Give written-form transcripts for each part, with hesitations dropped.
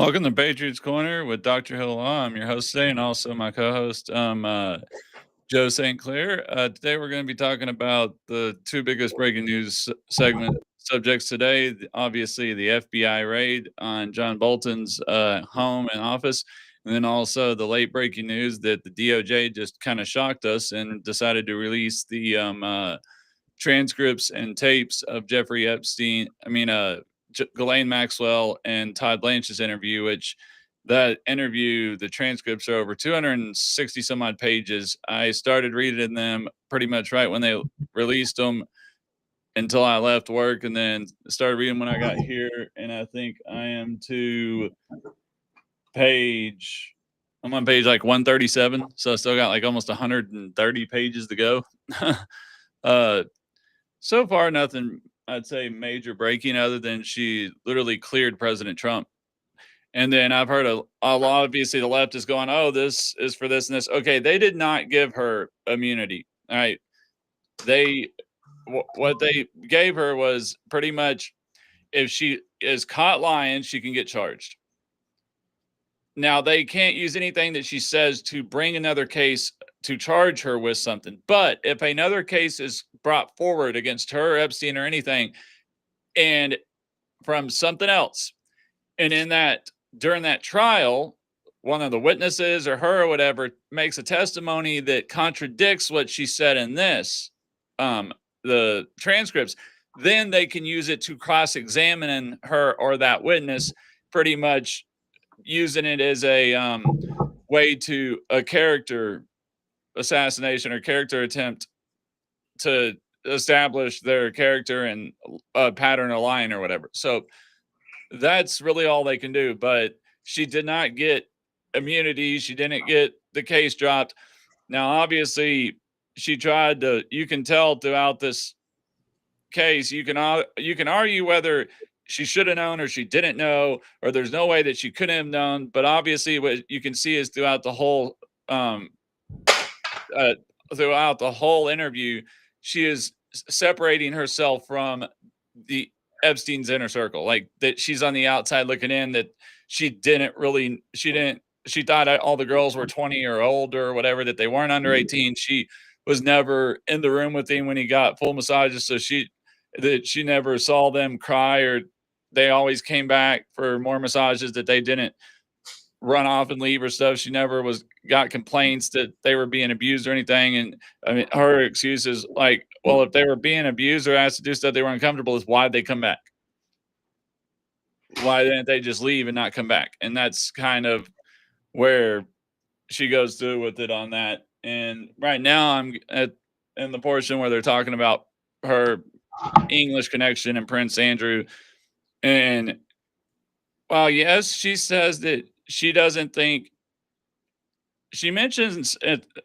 Welcome to Patriots Corner with Dr. Hill Law. I'm your host today and also my co-host, Joe St. Clair. Today we're going to be talking about the two biggest breaking news segment subjects today. Obviously, the FBI raid on John Bolton's home and office, and then also the late breaking news that the DOJ just kind of shocked us and decided to release the transcripts and tapes of Jeffrey Epstein. Ghislaine Maxwell and Todd Blanche's interview, which that interview, the transcripts are over 260 some odd pages. I started reading them pretty much right when they released them until I left work, and then started reading when I got here. And I think I am to page. I'm on page like 137, so I still got like almost 130 pages to go. So far, nothing I'd say major breaking other than she literally cleared President Trump. And then I've heard a lot, obviously, the left is going, oh, this is for this and this. Okay, they did not give her immunity. All right. What they gave her was pretty much if she is caught lying, she can get charged. Now, they can't use anything that she says to bring another case to charge her with something. But if another case is brought forward against her, Epstein, or anything, and from something else, and in that during that trial, one of the witnesses or her or whatever makes a testimony that contradicts what she said in this, the transcripts, then they can use it to cross-examine her or that witness, pretty much using it as a way to a character assassination or character attempt to establish their character and a pattern of lying or whatever. So that's really all they can do. But she did not get immunity. She didn't get the case dropped. Now, obviously, she tried to. You can tell throughout this case. You can argue whether she should have known or she didn't know, or there's no way that she couldn't have known. But obviously, what you can see is throughout the whole interview, she is separating herself from the Epstein's inner circle, like that she's on the outside looking in, that she thought all the girls were 20 or older or whatever, that they weren't under 18. She was never in the room with him when he got full massages. So she never saw them cry, or they always came back for more massages, that they didn't run off and leave or stuff. She never got complaints that they were being abused or anything. And I mean, her excuse is like, well, if they were being abused or asked to do stuff they were uncomfortable with, why'd they come back? Why didn't they just leave and not come back? And that's kind of where she goes through with it on that. And right now I'm in the portion where they're talking about her English connection and Prince Andrew. And well, yes, she says that she doesn't think. She mentions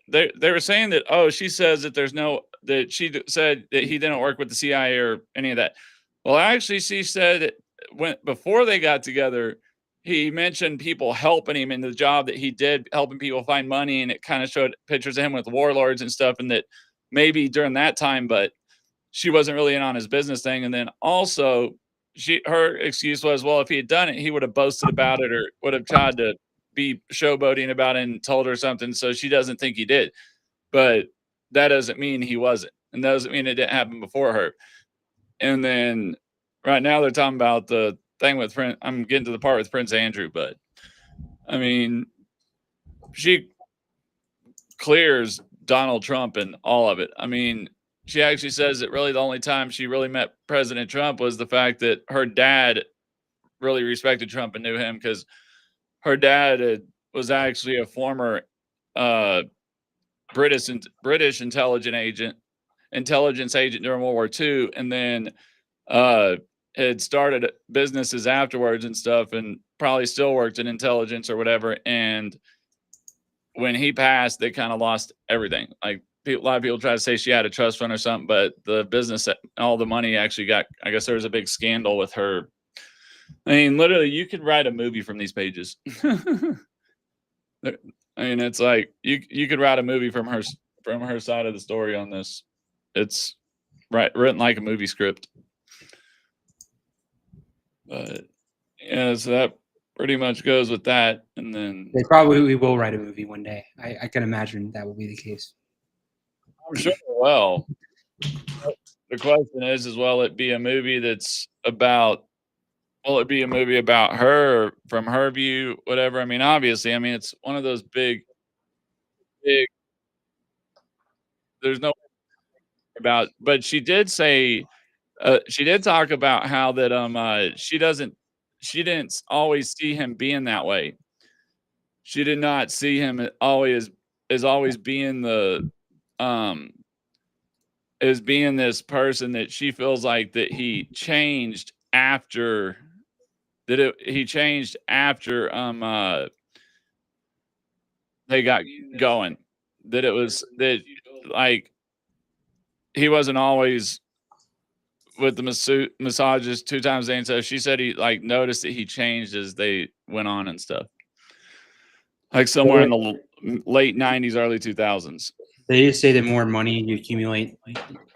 they were saying that, oh, she says that that she said that he didn't work with the CIA or any of that. Well, actually, she said that before they got together, he mentioned people helping him in the job that he did, helping people find money, and it kind of showed pictures of him with warlords and stuff, and that maybe during that time, but she wasn't really in on his business thing. And then also, her excuse was, well, if he had done it, he would have boasted about it or would have tried to be showboating about it and told her something. So she doesn't think he did, but that doesn't mean he wasn't, and that doesn't mean it didn't happen before her. And then right now they're talking about the thing with I'm getting to the part with Prince Andrew, but I mean, she clears Donald Trump and all of it. I mean, she actually says that really the only time she really met President Trump was the fact that her dad really respected Trump and knew him, because her dad was actually a former British intelligence agent during World War II, and then had started businesses afterwards and stuff, and probably still worked in intelligence or whatever. And when he passed, they kind of lost everything. Like, a lot of people try to say she had a trust fund or something, but the business, all the money actually got, I guess there was a big scandal with her. I mean, literally, you could write a movie from these pages. I mean, it's like you could write a movie from her side of the story on this. It's written like a movie script. But yeah, so that pretty much goes with that. And then They probably will write a movie one day. I can imagine that will be the case. I'm sure it will. The question is, will it be a movie that's about? Will it be a movie about her from her view? Whatever. I mean, obviously, I mean, it's one of those big. There's no about, but she did say, she did talk about how that she didn't always see him being that way. She did not see him always as always being the um as being this person that she feels like that he changed after he changed after they got going. That it was that like he wasn't always with the massages 2 times a day, and so she said he, like, noticed that he changed as they went on and stuff. Like, somewhere in the late '90s, early 2000s. They just say the more money you accumulate,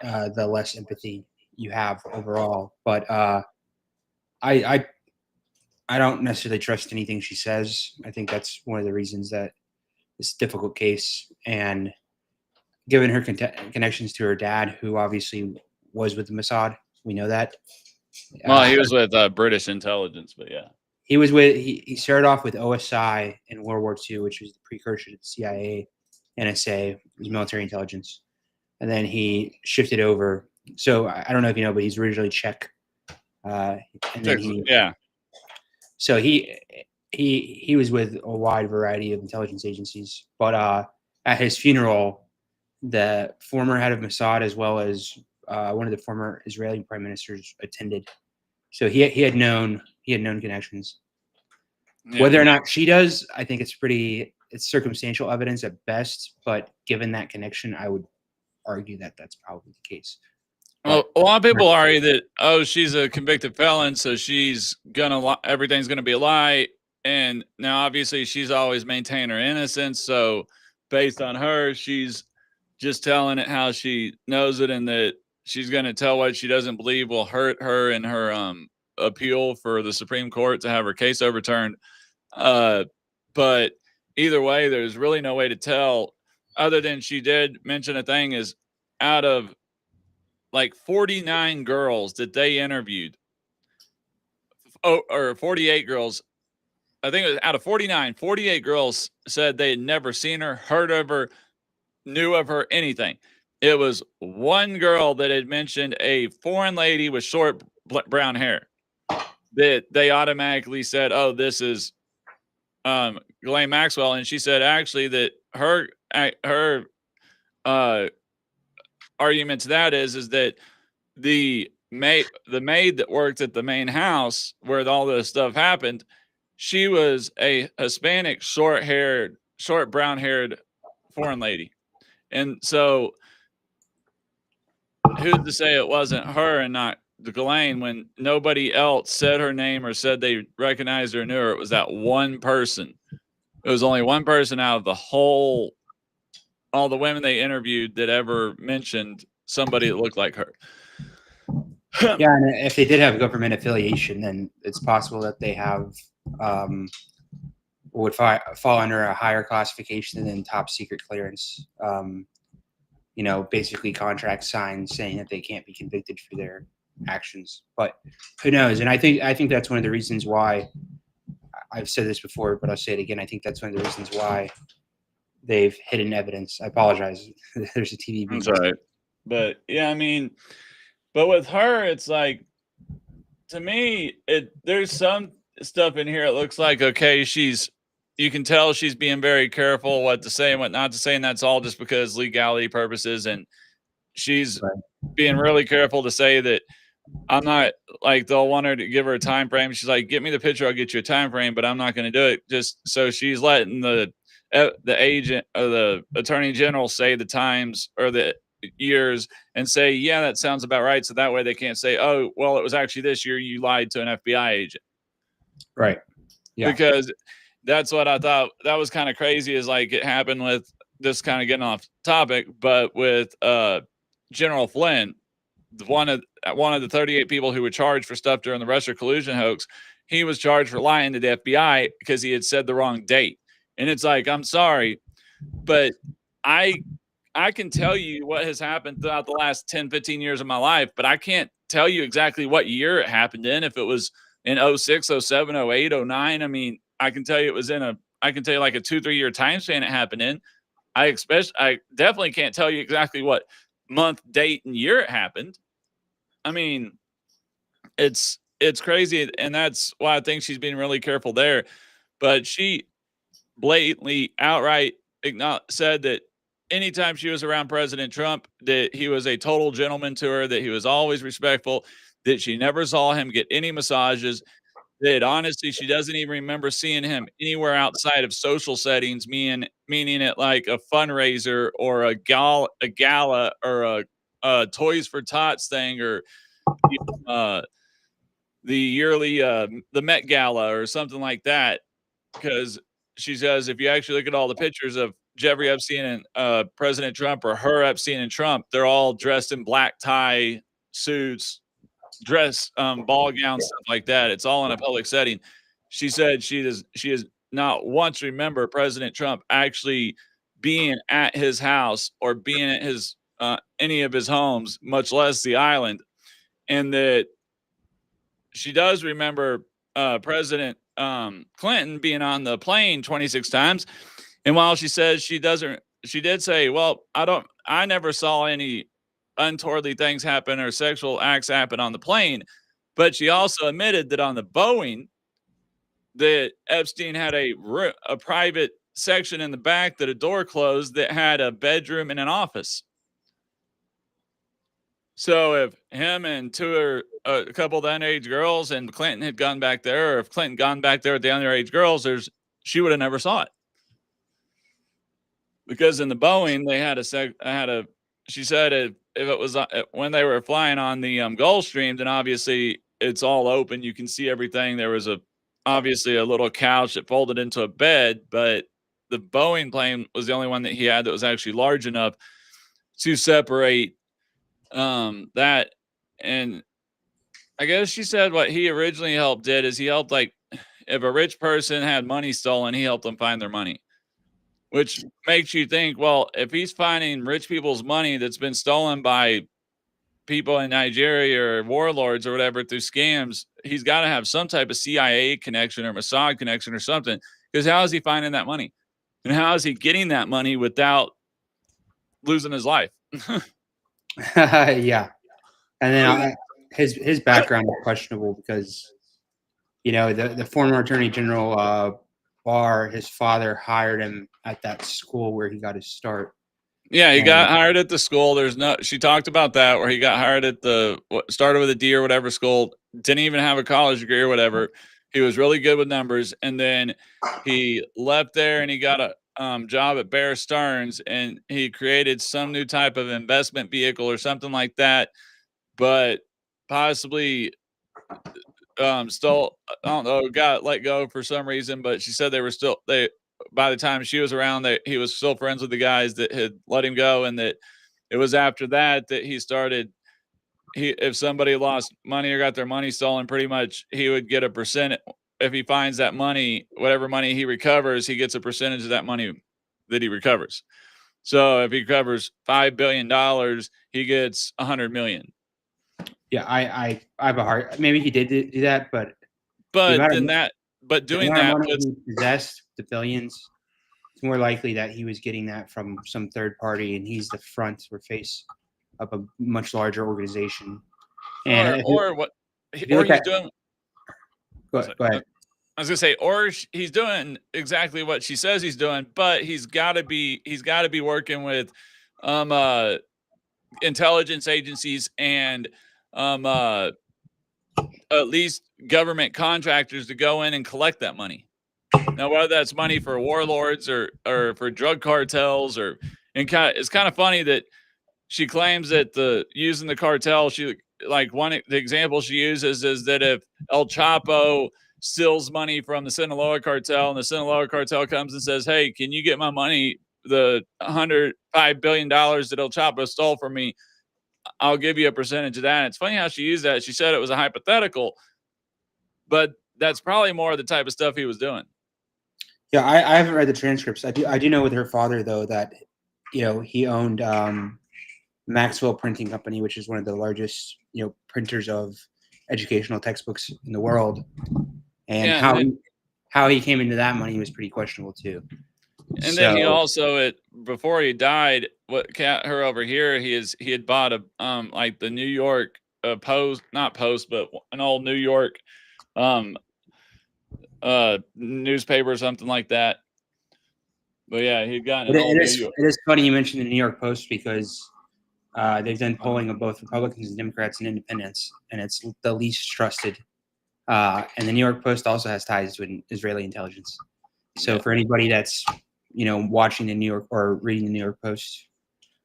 the less empathy you have overall. But I don't necessarily trust anything she says. I think that's one of the reasons that it's a difficult case. And given her connections to her dad, who obviously was with the Mossad, we know that. Well, he was with British intelligence, but yeah. He started off with OSI in World War II, which was the precursor to the CIA, NSA, military intelligence. And then he shifted over. So I don't know if you know, but he's originally Czech. And then so he was with a wide variety of intelligence agencies. But at his funeral, the former head of Mossad, as well as one of the former Israeli prime ministers, attended. So he had known connections. Yeah. Whether or not she does, I think it's circumstantial evidence at best. But given that connection, I would argue that that's probably the case. Well, a lot of people argue that, she's a convicted felon, so everything's gonna be a lie. And now, obviously, she's always maintained her innocence. So, based on her, she's just telling it how she knows it, and that she's gonna tell what she doesn't believe will hurt her in her appeal for the Supreme Court to have her case overturned. But either way, there's really no way to tell, other than she did mention a thing is out of like 49 girls that they interviewed, or 48 girls, I think it was out of 49, 48 girls said they had never seen her, heard of her, knew of her, anything. It was one girl that had mentioned a foreign lady with short brown hair that they automatically said, oh, this is Ghislaine Maxwell. And she said actually that her argument to that is that the maid that worked at the main house where all this stuff happened, she was a Hispanic, short brown haired foreign lady. And so who's to say it wasn't her and not Ghislaine when nobody else said her name or said they recognized her or knew her? It was that one person. It was only one person out of all the women they interviewed that ever mentioned somebody that looked like her. Yeah, and if they did have government affiliation, then it's possible that they have would fall under a higher classification than top secret clearance. Basically contracts signed saying that they can't be convicted for their actions. But who knows? And I think that's one of the reasons why, I've said this before, but I'll say it again. I think that's one of the reasons why they've hidden evidence. I apologize. There's a TV. That's right. But yeah, I mean, but with her, it's like, to me, there's some stuff in here. It looks like, okay, you can tell she's being very careful what to say and what not to say. And that's all just because legality purposes. And she's being really careful to say that I'm not, like, they'll want her to give her a time frame. She's like, get me the picture, I'll get you a time frame, but I'm not going to do it. Just so she's letting the agent or the attorney general say the times or the years and say, yeah, that sounds about right. So that way they can't say, oh, well, it was actually this year you lied to an FBI agent. Right. Yeah. Because that's what I thought that was kind of crazy, is like it happened with this, kind of getting off topic, but with General Flynn, one of the 38 people who were charged for stuff during the Russia collusion hoax. he was charged for lying to the FBI because he had said the wrong date. And it's like, I'm sorry, but I I can tell you what has happened throughout the last 10, 15 years of my life, but I can't tell you exactly what year it happened in. If it was in 06, 07, 08, 09. I mean, I can tell you like a 2, 3 year time span it happened in. I definitely can't tell you exactly what month, date, and year it happened. I mean, it's crazy, and that's why I think she's being really careful there. But she blatantly, outright said that anytime she was around President Trump, that he was a total gentleman to her, that he was always respectful, that she never saw him get any massages, that honestly she doesn't even remember seeing him anywhere outside of social settings, meaning at like a fundraiser or a gala or a Toys for Tots thing or uh, the yearly the Met Gala or something like that. Because she says if you actually look at all the pictures of Jeffrey Epstein and President Trump or her Epstein and Trump, they're all dressed in black tie suits, ball gowns, stuff like that. It's all in a public setting. She said she has not once remember President Trump actually being at his house or being at his any of his homes, much less the island, and that she does remember President Clinton being on the plane 26 times. And while she says she doesn't, she did say, well, I never saw any untowardly things happen or sexual acts happen on the plane. But she also admitted that on the Boeing, that Epstein had a private section in the back that a door closed that had a bedroom and an office. So if him and a couple of the underage girls and Clinton had gone back there, or if Clinton gone back there with the underage girls, she would have never saw it. Because in the Boeing, they had she said if it was when they were flying on the Gulfstream, then obviously it's all open. You can see everything. There was obviously a little couch that folded into a bed, but the Boeing plane was the only one that he had that was actually large enough to separate that. And I guess she said what he originally did is he helped, like, if a rich person had money stolen, he helped them find their money, which makes you think, well, if he's finding rich people's money that's been stolen by people in Nigeria or warlords or whatever through scams, he's got to have some type of CIA connection or Mossad connection or something. Because how is he finding that money? And how is he getting that money without losing his life? Yeah. And then his background is questionable because, the former Attorney General Barr, his father hired him at that school where he got his start. Yeah, he got hired at the school. She talked about that where he got hired at started with a D or whatever school, didn't even have a college degree or whatever. He was really good with numbers. And then he left there and he got a job at Bear Stearns and he created some new type of investment vehicle or something like that, but possibly still, I don't know, got let go for some reason. But she said by the time she was around, he was still friends with the guys that had let him go, and that it was after that he started. If somebody lost money or got their money stolen, pretty much he would get a percent. If he finds that money, whatever money he recovers, he gets a percentage of that money that he recovers. So if he recovers $5 billion, he gets 100 million. Yeah, I have a hard. Maybe he did do that, but doing that money he possessed, the billions, it's more likely that he was getting that from some third party, and he's the front or face of a much larger organization. And Go ahead. I was gonna say, or he's doing exactly what she says he's doing, but he's got to be working with intelligence agencies and at least government contractors to go in and collect that money. Now, whether that's money for warlords or for drug cartels it's kind of funny that she claims that using the cartel, the example she uses is that if El Chapo steals money from the Sinaloa cartel and the Sinaloa cartel comes and says, hey, can you get my money, the $105 billion that El Chapo stole from me, I'll give you a percentage of that. And it's funny how she used that. She said it was a hypothetical, but that's probably more of the type of stuff he was doing. Yeah, I haven't read the transcripts. I do know with her father though that he owned Maxwell Printing Company, which is one of the largest printers of educational textbooks in the world, and how he came into that money was pretty questionable too. And then he also before he died, what got her over here, he had bought a like the New York not Post, but an old New York newspaper or something like that. But yeah, he'd gotten an old New York. It is funny you mentioned the New York Post because they've done polling of both Republicans and Democrats and independents, and it's the least trusted. And the New York Post also has ties to Israeli intelligence. So for anybody that's watching the New York or reading the New York Post,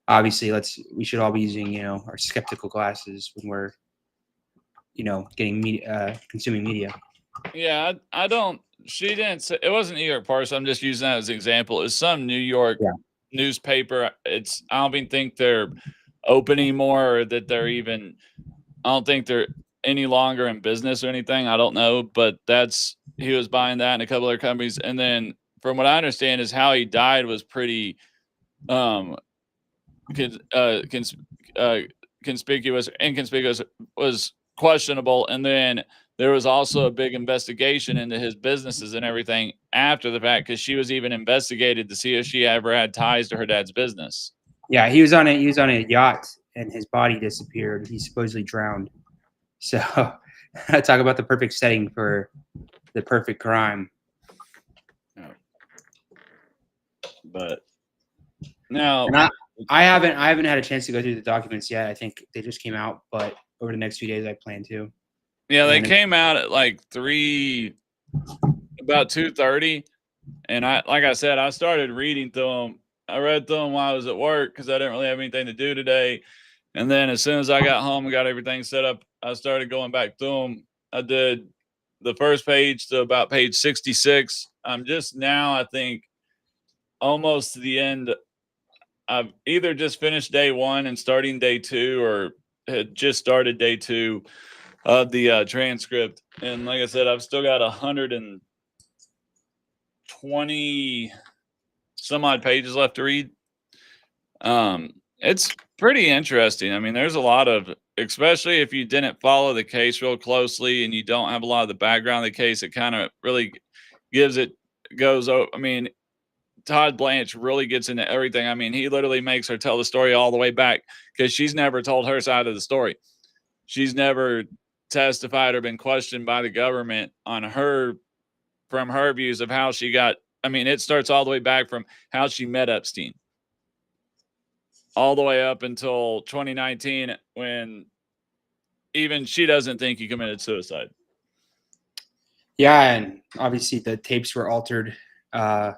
obviously we should all be using our skeptical glasses when we're getting media, consuming media. Yeah, I don't. She didn't say it wasn't New York Post. I'm just using that as an example. It's some New York newspaper. I don't even think they're open anymore, or that they're even. I don't think they're any longer in business or anything. I don't know, but he was buying that and a couple other companies. And then, from what I understand, is how he died was pretty inconspicuous, was questionable. And then there was also a big investigation into his businesses and everything after the fact, because she was even investigated to see if she ever had ties to her dad's business. Yeah, he was on a yacht and his body disappeared. He supposedly drowned. So talk about the perfect setting for the perfect crime. But now I haven't had a chance to go through the documents yet. I think they just came out, but over the next few days I plan to. Yeah, they came out at like about 2:30, and like I said, I started reading through them. I read through them while I was at work because I didn't really have anything to do today. And then as soon as I got home and got everything set up, I started going back through them. I did the first page to about page 66. I'm just now, I think, almost to the end. I've either just finished day 1 and starting day 2, or had just started day 2 of the transcript. And like I said, I've still got 120 some odd pages left to read. It's pretty interesting. I mean, there's a lot of, especially if you didn't follow the case real closely and you don't have a lot of the background of the case, it kind of really goes over. I mean, Todd Blanche really gets into everything. I mean, he literally makes her tell the story all the way back, because she's never told her side of the story. She's never testified or been questioned by the government on from her views of how she got. I mean, it starts all the way back from how she met Epstein, all the way up until 2019, when even she doesn't think he committed suicide. Yeah, and obviously the tapes were altered. I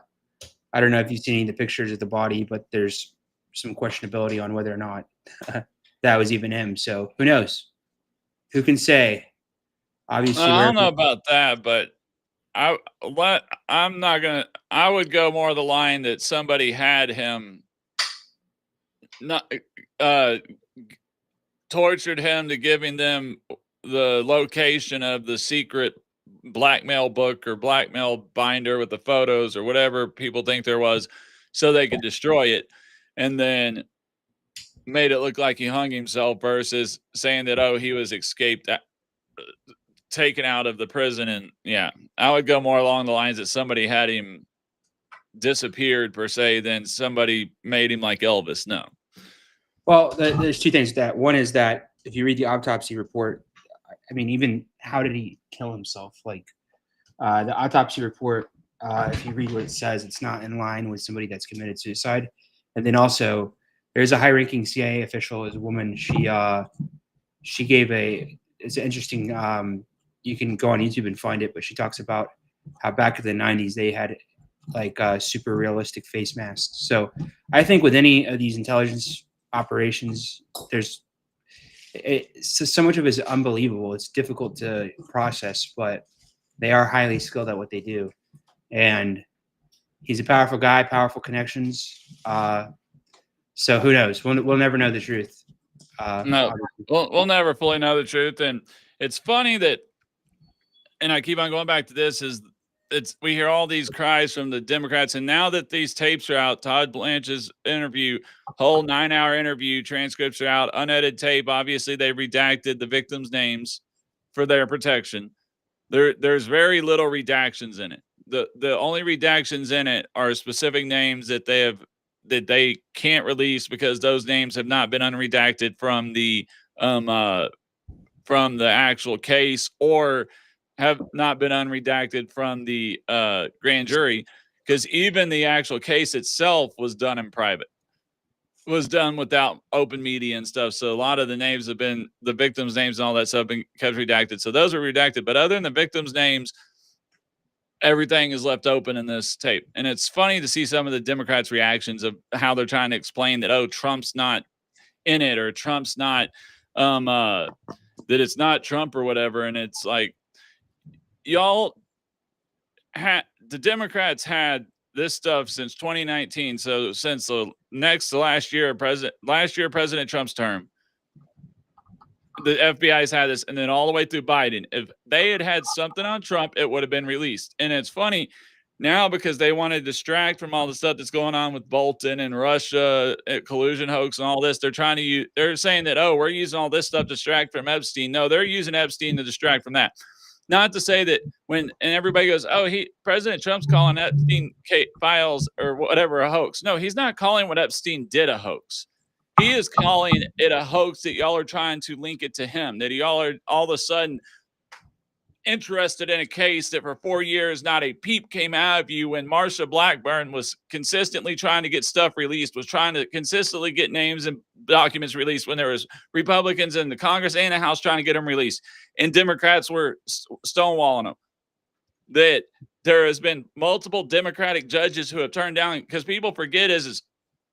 don't know if you've seen any of the pictures of the body, but there's some questionability on whether or not that was even him. So who knows? Who can say? Obviously, I don't know about that, but I would go more the line that somebody had him, not tortured him to giving them the location of the secret blackmail book or blackmail binder with the photos or whatever people think there was, so they could destroy it, and then made it look like he hung himself, versus saying that, oh, he was taken out of the prison. And yeah, I would go more along the lines that somebody had him disappeared per se, than somebody made him like Elvis. No. Well, there's two things. That one is that if you read the autopsy report, I mean, even how did he kill himself? Like the autopsy report, if you read what it says, it's not in line with somebody that's committed suicide. And then also, there's a high-ranking CIA official, is a woman. She gave it's interesting. You can go on YouTube and find it, but she talks about how back in the 90s they had like super realistic face masks. So I think with any of these intelligence operations, so much of it is unbelievable. It's difficult to process, but they are highly skilled at what they do. And he's a powerful guy, powerful connections. So who knows? We'll never know the truth. No, we'll never fully know the truth. And it's funny that and I keep on going back to this, is we hear all these cries from the Democrats, and now that these tapes are out, Todd Blanche's interview, whole 9-hour interview transcripts are out, unedited tape. Obviously, they redacted the victims' names for their protection. There's very little redactions in it. The only redactions in it are specific names that they can't release because those names have not been unredacted from the actual case, or have not been unredacted from the grand jury, because even the actual case itself was done in private, was done without open media and stuff. So a lot of the names have been, the victims' names and all that stuff, been kept redacted. So those are redacted. But other than the victims' names, everything is left open in this tape. And it's funny to see some of the Democrats' reactions of how they're trying to explain that, oh, Trump's not in it, or Trump's not, that it's not Trump or whatever. And it's like, y'all had, the Democrats had this stuff since 2019. So since the last year President Trump's term, the FBI's had this, and then all the way through Biden. If they had something on Trump, it would have been released. And it's funny now, because they want to distract from all the stuff that's going on with Bolton and Russia, collusion hoax and all this. They're trying to use, they're saying that, oh, we're using all this stuff to distract from Epstein. No, they're using Epstein to distract from that. Not to say that and everybody goes, oh, President Trump's calling Epstein files or whatever a hoax. No, he's not calling what Epstein did a hoax. He is calling it a hoax that y'all are trying to link it to him, that y'all are all of a sudden interested in a case that for 4 years not a peep came out of you, when Marsha Blackburn was consistently trying to get stuff released, was trying to consistently get names and documents released, when there was Republicans in the Congress and the House trying to get them released, and Democrats were stonewalling them. That there has been multiple Democratic judges who have turned down, because people forget is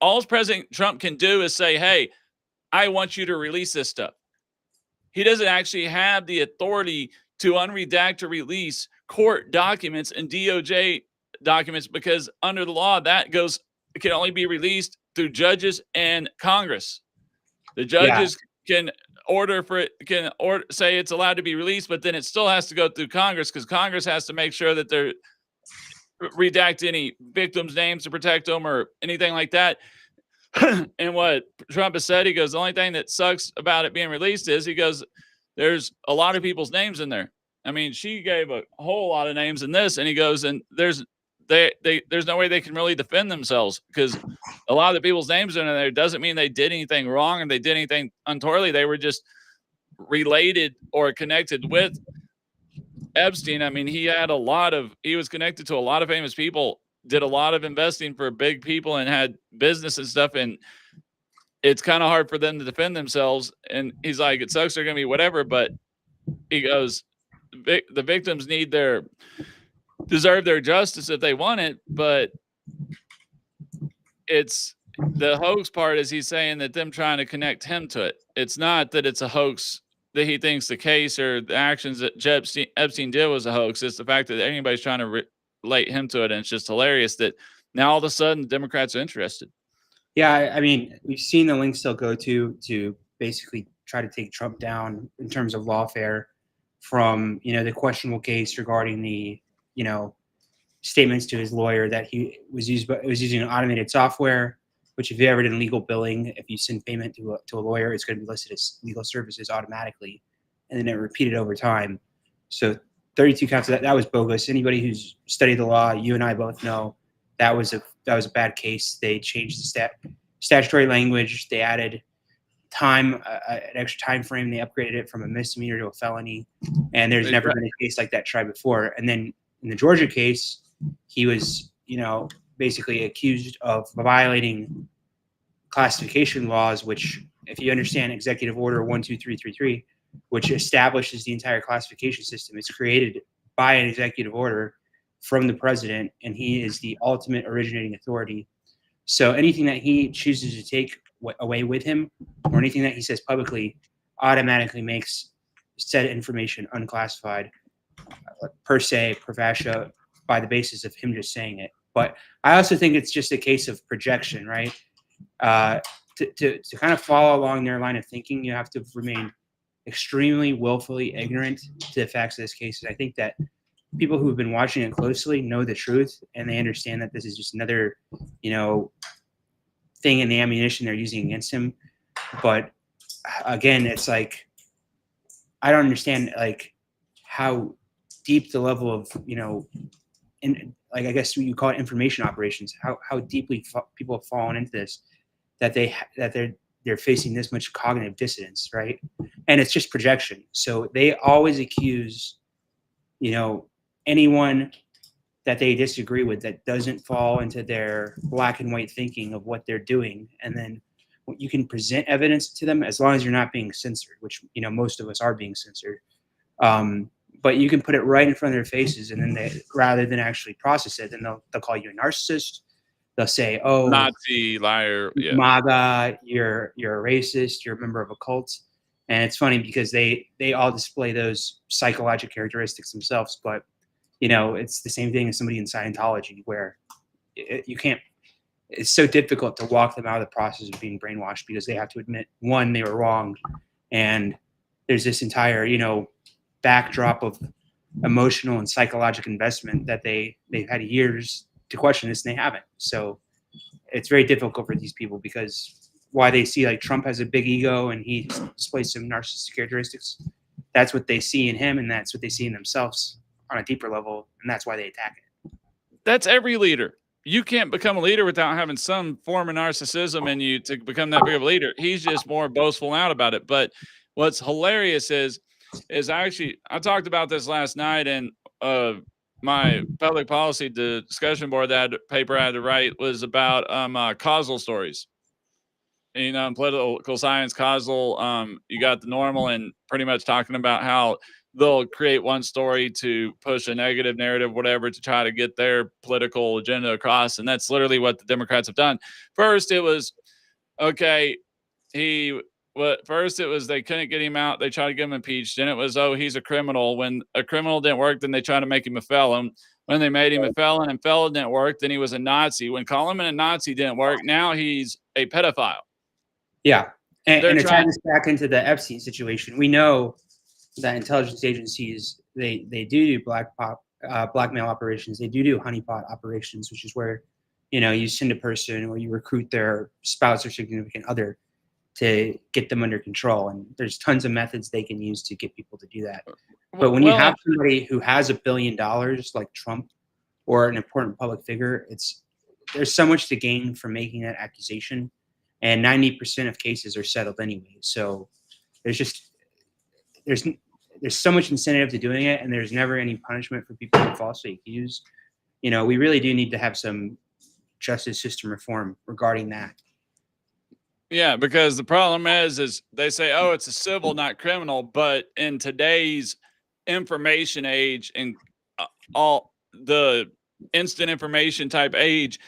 all President Trump can do is say, hey, I want you to release this stuff. He doesn't actually have the authority to unredact or release court documents and DOJ documents, because under the law that can only be released through judges and Congress. The judges can say it's allowed to be released, but then it still has to go through Congress, because Congress has to make sure that they're redact any victims' names to protect them or anything like that. And what Trump has said, he goes, the only thing that sucks about it being released is, he goes, there's a lot of people's names in there. I mean, she gave a whole lot of names in this, and he goes, and there's no way they can really defend themselves, because a lot of the people's names in there doesn't mean they did anything wrong and they did anything untowardly. They were just related or connected with Epstein. I mean, he was connected to a lot of famous people, did a lot of investing for big people, and had business and stuff. And it's kind of hard for them to defend themselves. And he's like, it sucks, they're going to be whatever. But he goes, the victims deserve their justice if they want it. But it's the hoax part, is he's saying that them trying to connect him to it. It's not that it's a hoax that he thinks the case or the actions that Epstein did was a hoax. It's the fact that anybody's trying to relate him to it. And it's just hilarious that now all of a sudden Democrats are interested. Yeah, I mean, we've seen the links they'll go to basically try to take Trump down in terms of lawfare, from, the questionable case regarding the, statements to his lawyer that he was using automated software, which, if you ever did legal billing, if you send payment to a lawyer, it's going to be listed as legal services automatically, and then it repeated over time. So 32 counts of that was bogus. Anybody who's studied the law, you and I both know that was a bad case. They changed the statutory language. They added an extra time frame. They upgraded it from a misdemeanor to a felony, and there's never been a case like that tried before. And then in the Georgia case, he was, basically accused of violating classification laws, which, if you understand Executive Order 12333, which establishes the entire classification system, it's created by an executive order from the president, and he is the ultimate originating authority. So anything that he chooses to take away with him, or anything that he says publicly, automatically makes said information unclassified, per se, per fascia, by the basis of him just saying it. But I also think it's just a case of projection, right? To kind of follow along their line of thinking, you have to remain extremely willfully ignorant to the facts of this case. And I think that people who have been watching it closely know the truth, and they understand that this is just another, thing in the ammunition they're using against him. But again, it's like, I don't understand how deep the level of, I guess you call it information operations, how deeply people have fallen into this, that they're facing this much cognitive dissonance, right? And it's just projection. So they always accuse, anyone that they disagree with that doesn't fall into their black and white thinking of what they're doing. And then you can present evidence to them as long as you're not being censored, which, most of us are being censored. But you can put it right in front of their faces, and then rather than actually process it, then they'll call you a narcissist. They'll say, "Oh, Nazi, liar, yeah. MAGA, you're a racist, you're a member of a cult." And it's funny because they all display those psychological characteristics themselves, but it's the same thing as somebody in Scientology, where you can't. It's so difficult to walk them out of the process of being brainwashed because they have to admit, one, they were wrong, and there's this entire backdrop of emotional and psychological investment that they've had years to question this, and they haven't. So it's very difficult for these people, because why they see Trump has a big ego and he displays some narcissistic characteristics, that's what they see in him, and that's what they see in themselves on a deeper level, and that's why they attack it. That's every leader. You can't become a leader without having some form of narcissism in you to become that big of a leader. He's just more boastful out about it. But what's hilarious is I talked about this last night in my public policy discussion board. That paper I had to write was about causal stories. In political science, causal, you got the normal, and pretty much talking about how they'll create one story to push a negative narrative, whatever, to try to get their political agenda across. And that's literally what the Democrats have done. First, it was, okay, first it was they couldn't get him out. They tried to get him impeached. Then it was, oh, he's a criminal. When a criminal didn't work, then they tried to make him a felon. When they made him a felon and felon didn't work, then he was a Nazi. When calling him a Nazi didn't work, now he's a pedophile. Yeah. And to tie this back into the Epstein situation, we know that intelligence agencies, they do blackmail operations. They do honeypot operations, which is where, you send a person or you recruit their spouse or significant other to get them under control. And there's tons of methods they can use to get people to do that. But when you have somebody who has $1 billion like Trump or an important public figure, there's so much to gain from making that accusation. And 90% of cases are settled anyway. So there's so much incentive to doing it, and there's never any punishment for people who are falsely accused. We really do need to have some justice system reform regarding that. Yeah, because the problem is they say, oh, it's a civil, not criminal. But in today's information age and all the instant information type age,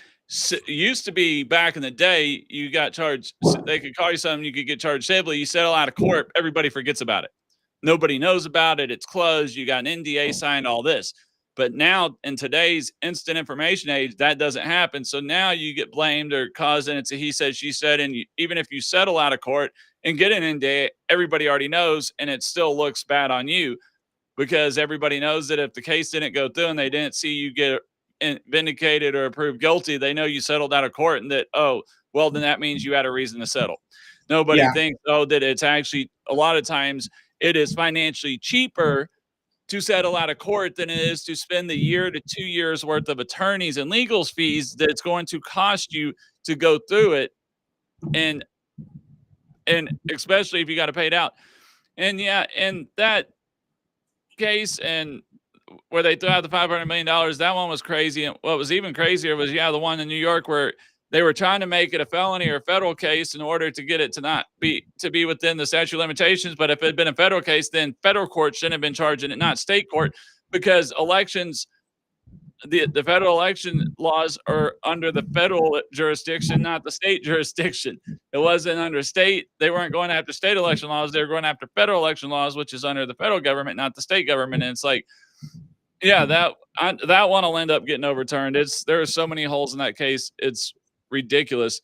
used to be back in the day, you got charged. They could call you something, you could get charged civilly. You settle out of court, everybody forgets about it. Nobody knows about it. It's closed. You got an NDA signed, all this. But now in today's instant information age, that doesn't happen. So now you get blamed or causing it's a he said, she said. And even if you settle out of court and get an NDA, everybody already knows, and it still looks bad on you, because everybody knows that if the case didn't go through and they didn't see you get vindicated or proved guilty, they know you settled out of court, and that, oh, well, then that means you had a reason to settle. Nobody thinks, that it's actually, a lot of times it is financially cheaper to settle out of court than it is to spend the year to 2 years worth of attorneys and legal fees that it's going to cost you to go through it. And especially if you got to pay it out. And in that case, and where they threw out the $500 million, that one was crazy. And what was even crazier was, the one in New York where they were trying to make it a felony or a federal case in order to get it to be within the statute of limitations. But if it had been a federal case, then federal court shouldn't have been charging it, not state court, because elections, the federal election laws are under the federal jurisdiction, not the state jurisdiction. It wasn't under state. They weren't going after state election laws. They were going after federal election laws, which is under the federal government, not the state government. And it's like, that one will end up getting overturned. There are so many holes in that case. It's ridiculous.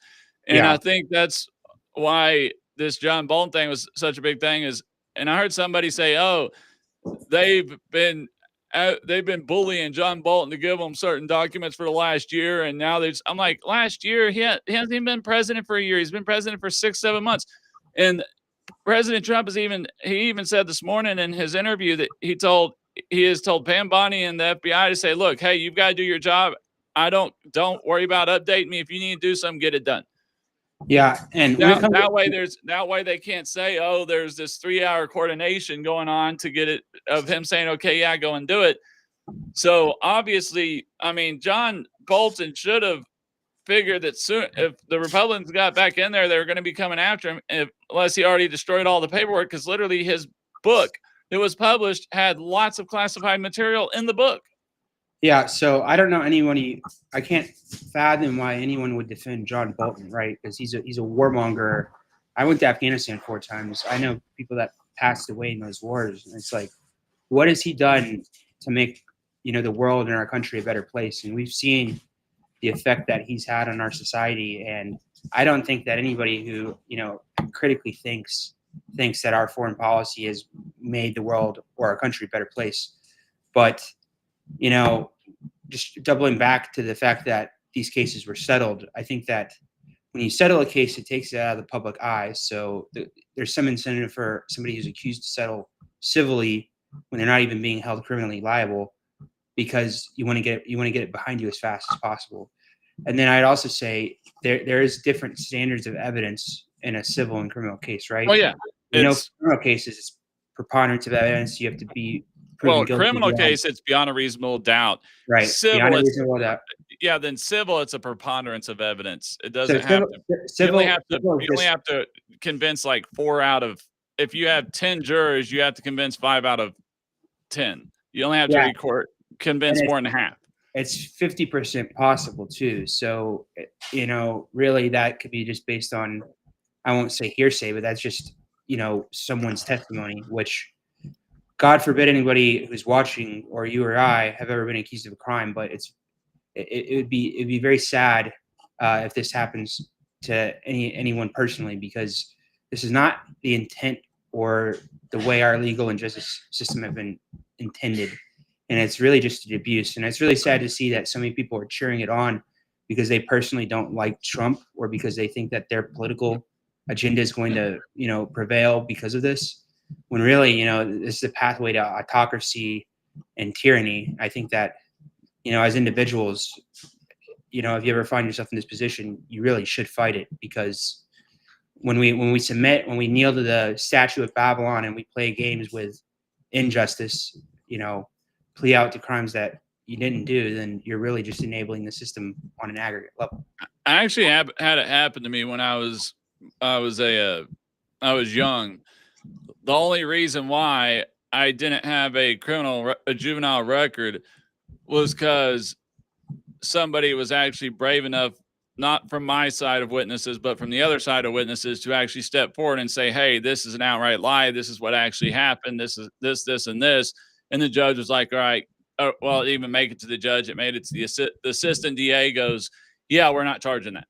And I think that's why this John Bolton thing was such a big thing, is and I heard somebody say, "Oh, they've been bullying John Bolton to give them certain documents for the last year, and now there's." I'm like, last year he hasn't even been president for a year. He's been president for 6-7 months, and President Trump he even said this morning in his interview that he has told Pam Bondi and the FBI to say, look, hey, you've got to do your job. Don't worry about updating me. If you need to do something, get it done. Yeah, and that way they can't say, oh, there's this 3-hour coordination going on to get it of him saying, okay, yeah, go and do it. So obviously, I mean, John Bolton should have figured that soon, if the Republicans got back in there, they were going to be coming after him, unless he already destroyed all the paperwork, because literally his book that was published had lots of classified material in the book. Yeah, so I don't know I can't fathom why anyone would defend John Bolton, right? Because he's a warmonger. I went to Afghanistan 4 times. I know people that passed away in those wars. And it's like, what has he done to make, the world and our country a better place? And we've seen the effect that he's had on our society. And I don't think that anybody who, critically thinks that our foreign policy has made the world or our country a better place. But, just doubling back to the fact that these cases were settled, I think that when you settle a case, it takes it out of the public eye. So there's some incentive for somebody who's accused to settle civilly when they're not even being held criminally liable, because you want to get it behind you as fast as possible. And then I'd also say there is different standards of evidence in a civil and criminal case, right? Oh yeah, criminal cases, it's preponderance of evidence. You have to be proven guilty. Criminal case, it's beyond a reasonable doubt. Right. Civil, yeah. Then civil, it's a preponderance of evidence. It doesn't have to. Civil, you only have to convince like 4 out of. If you have 10 jurors, you have to convince 5 out of 10. You only have to convince more than half. It's 50% possible too. So, really that could be just based on, I won't say hearsay, but that's just, someone's testimony, which God forbid anybody who's watching or you or I have ever been accused of a crime, but it'd be very sad if this happens to anyone personally, because this is not the intent or the way our legal and justice system have been intended. And it's really just an abuse. And it's really sad to see that so many people are cheering it on because they personally don't like Trump, or because they think that their political agenda is going to, prevail because of this. When really, this is a pathway to autocracy and tyranny. I think that, as individuals, if you ever find yourself in this position, you really should fight it, because when we submit, when we kneel to the statue of Babylon and we play games with injustice, plea out to crimes that you didn't do, then you're really just enabling the system on an aggregate level. I actually had it happen to me when I was young. The only reason why I didn't have a juvenile record was because somebody was actually brave enough, not from my side of witnesses, but from the other side of witnesses, to actually step forward and say, hey, this is an outright lie. This is what actually happened. This is this, and this. And the judge was like, all right, well, it didn't even make it to the judge. It made it to the assistant DA goes, yeah, we're not charging that.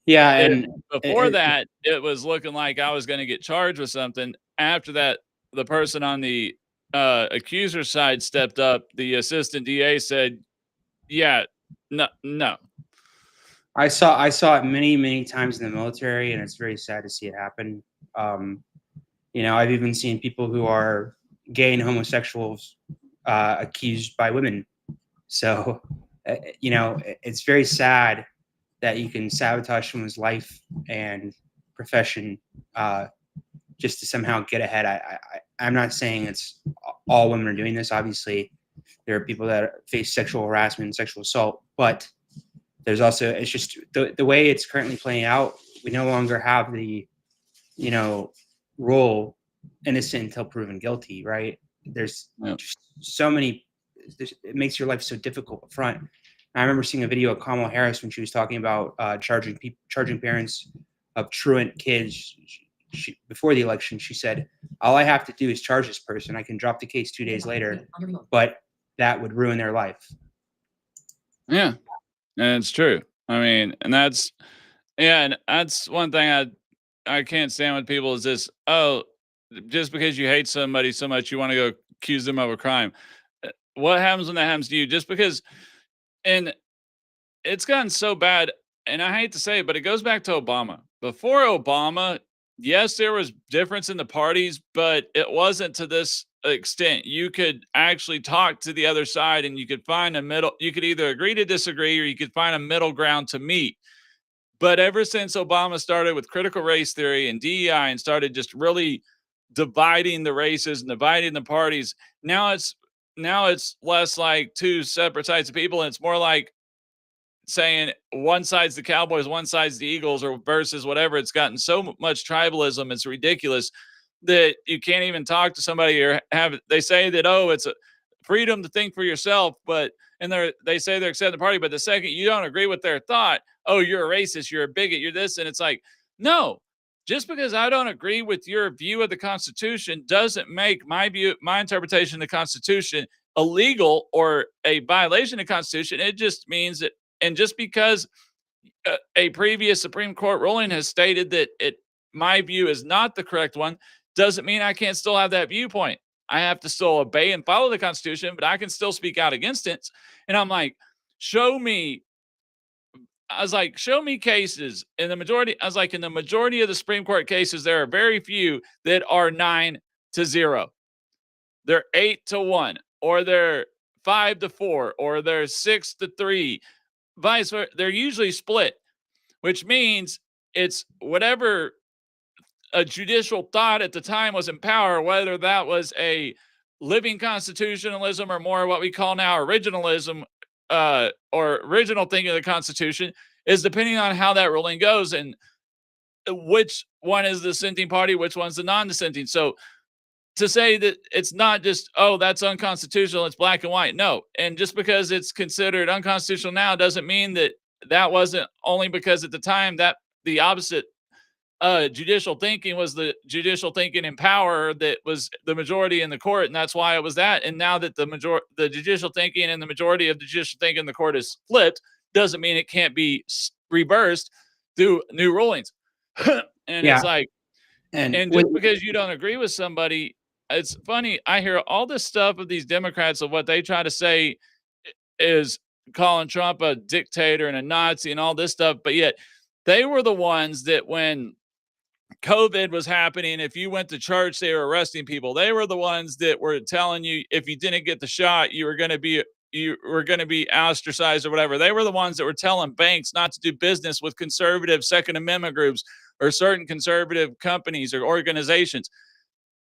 Yeah. And before that, it was looking like I was going to get charged with something. After that, the person on the accuser side stepped up. The assistant DA said, yeah, no. I saw it many, many times in the military, and it's very sad to see it happen. I've even seen people who are gay and homosexuals accused by women. So, it's very sad that you can sabotage someone's life and profession just to somehow get ahead. I'm not saying it's all women are doing this. Obviously, there are people that face sexual harassment and sexual assault, but there's also, it's just the way it's currently playing out. We no longer have the, rule innocent until proven guilty, right? There's just so many, it makes your life so difficult up front. I remember seeing a video of Kamala Harris when she was talking about charging parents of truant kids. Before the election, she said, all I have to do is charge this person. I can drop the case 2 days later, but that would ruin their life. Yeah, and it's true. I mean, and that's one thing I can't stand with people is this, oh, just because you hate somebody so much, you want to go accuse them of a crime. What happens when that happens to you? Just because, and it's gotten so bad, and I hate to say it, but it goes back to Obama. Before Obama, yes, there was difference in the parties, but it wasn't to this extent. You could actually talk to the other side and you could find a middle. You could either agree to disagree or you could find a middle ground to meet. But ever since Obama started with critical race theory and DEI and started just really dividing the races and dividing the parties, now it's less like two separate sides of people, and it's more like saying one side's the Cowboys, one side's the Eagles, or versus whatever. It's gotten so much tribalism, it's ridiculous that you can't even talk to somebody or have. They say that, oh, it's a freedom to think for yourself, but and they say they're accepting the party, but the second you don't agree with their thought, oh, you're a racist, you're a bigot, you're this, and it's like, no. Just because I don't agree with your view of the Constitution doesn't make my interpretation of the Constitution illegal or a violation of the Constitution. It just means that, and just because a previous Supreme Court ruling has stated that my view is not the correct one, doesn't mean I can't still have that viewpoint. I have to still obey and follow the Constitution, but I can still speak out against it. And I'm like, show me cases in the majority. I was like, in the majority of the Supreme Court cases, there are very few that are 9-0. They're 8-1, or they're 5-4, or they're 6-3. Vice versa. They're usually split, which means it's whatever a judicial thought at the time was in power, whether that was a living constitutionalism or more what we call now originalism, or original thinking of the Constitution, is depending on how that ruling goes and which one is the dissenting party, which one's the non-dissenting. So to say that it's not just, oh, that's unconstitutional, it's black and white. No. And just because it's considered unconstitutional now doesn't mean that that wasn't only because at the time that the opposite judicial thinking was the judicial thinking in power that was the majority in the court, and that's why it was that. And now that the judicial thinking and the majority of the judicial thinking in the court is flipped, doesn't mean it can't be reversed through new rulings. And yeah. It's like, and just because you don't agree with somebody, it's funny. I hear all this stuff of these Democrats of what they try to say is calling Trump a dictator and a Nazi and all this stuff, but yet they were the ones that when COVID was happening, if you went to church, they were arresting people. They were the ones that were telling you if you didn't get the shot, you were going to be ostracized or whatever. They were the ones that were telling banks not to do business with conservative Second Amendment groups or certain conservative companies or organizations.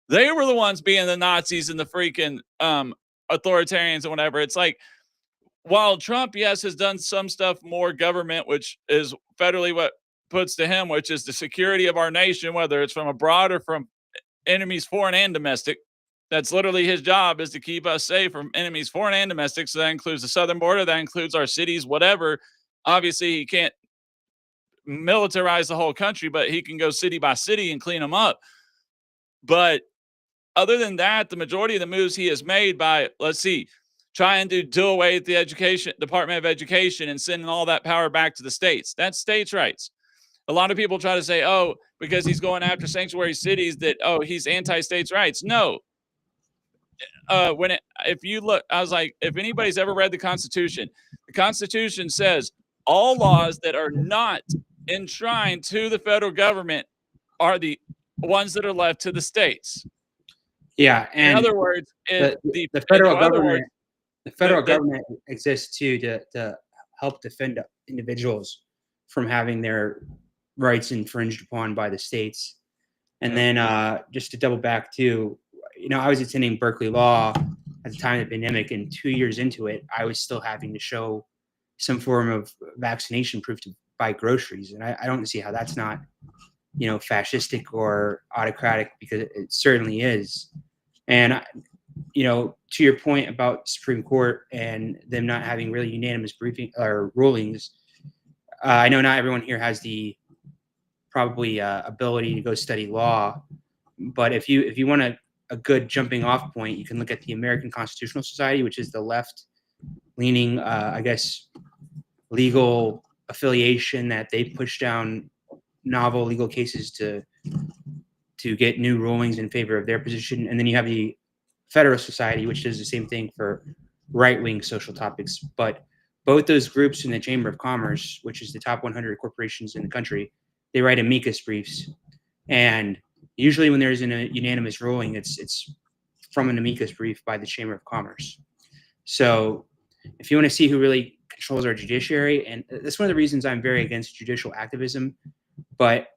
They were the ones being the Nazis and the freaking authoritarians and whatever. It's like, while Trump, yes, has done some stuff more government, which is federally what puts to him, which is the security of our nation, whether it's from abroad or from enemies, foreign and domestic. That's literally his job, is to keep us safe from enemies, foreign and domestic. So that includes the southern border, that includes our cities, whatever. Obviously, he can't militarize the whole country, but he can go city by city and clean them up. But other than that, the majority of the moves he has made by, trying to do away with the Department of Education and sending all that power back to the states. That's states' rights. A lot of people try to say, oh, because he's going after sanctuary cities that, oh, he's anti-states' rights. No. If you look, I was like, if anybody's ever read the Constitution says all laws that are not enshrined to the federal government are the ones that are left to the states. Yeah. And in other words, the federal government, government exists to help defend individuals from having their rights infringed upon by the states. And then just to double back to, I was attending Berkeley Law at the time of the pandemic, and 2 years into it, I was still having to show some form of vaccination proof to buy groceries. And I don't see how that's not, fascistic or autocratic, because it certainly is. And, to your point about Supreme Court and them not having really unanimous briefing or rulings, I know not everyone here has the probably ability to go study law, but if you want a good jumping off point, you can look at the American Constitutional Society, which is the left-leaning, legal affiliation that they push down novel legal cases to to get new rulings in favor of their position. And then you have the Federalist Society, which does the same thing for right-wing social topics. But both those groups in the Chamber of Commerce, which is the top 100 corporations in the country, they write amicus briefs. And usually when there's a unanimous ruling, it's from an amicus brief by the Chamber of Commerce. So if you want to see who really controls our judiciary, and that's one of the reasons I'm very against judicial activism, but